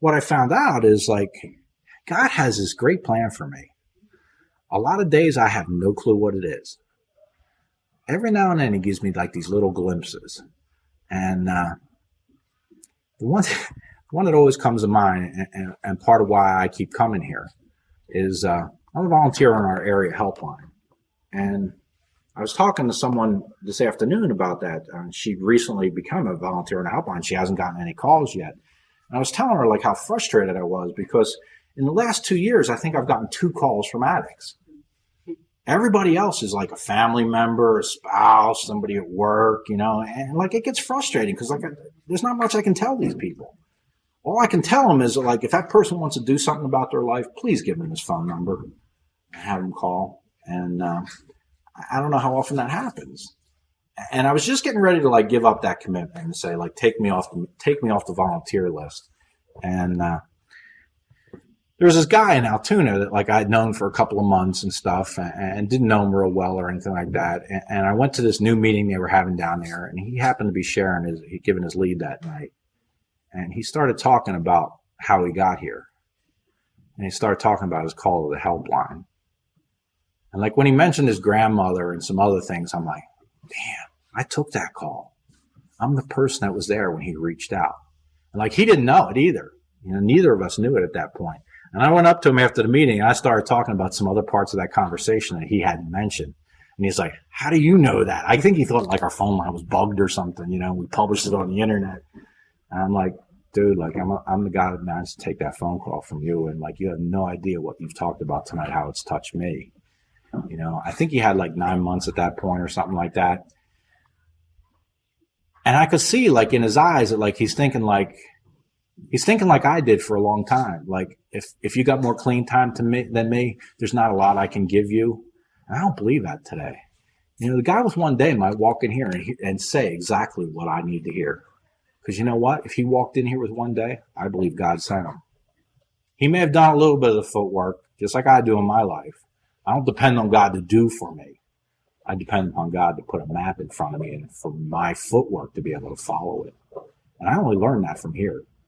what I found out is like, God has this great plan for me. A lot of days I have no clue what it is. Every now and then he gives me like these little glimpses. And the one that always comes to mind, and part of why I keep coming here, is I'm a volunteer on our area helpline. And I was talking to someone this afternoon about that. She'd recently become a volunteer on the helpline. She hasn't gotten any calls yet. And I was telling her like how frustrated I was because in the last 2 years, I think I've gotten 2 calls from addicts. Everybody else is like a family member, a spouse, somebody at work, and like it gets frustrating because like there's not much I can tell these people. All I can tell them is like if that person wants to do something about their life, please give them his phone number and have them call. And I don't know how often that happens. And I was just getting ready to like give up that commitment and say like take me off the volunteer list. And there was this guy in Altoona that like I'd known for a couple of months and stuff and didn't know him real well or anything like that. And I went to this new meeting they were having down there, and he happened to be he'd given his lead that night. And he started talking about how he got here. And he started talking about his call to the helpline. And like when he mentioned his grandmother and some other things, I'm like, damn, I took that call. I'm the person that was there when he reached out. And like he didn't know it either. Neither of us knew it at that point. And I went up to him after the meeting and I started talking about some other parts of that conversation that he hadn't mentioned. And he's like, how do you know that? I think he thought like our phone line was bugged or something, we published it on the internet. And I'm like, dude, like I'm the guy that managed to take that phone call from you. And like, you have no idea what you've talked about tonight, how it's touched me. I think he had like 9 months at that point or something like that. And I could see like in his eyes that like he's thinking like I did for a long time. Like if you got more clean time than me, there's not a lot I can give you. And I don't believe that today. The guy with one day might walk in here and say exactly what I need to hear. Because you know what? If he walked in here with one day, I believe God sent him. He may have done a little bit of the footwork, just like I do in my life. I don't depend on God to do for me. I depend upon God to put a map in front of me and for my footwork to be able to follow it. And I only learned that from here.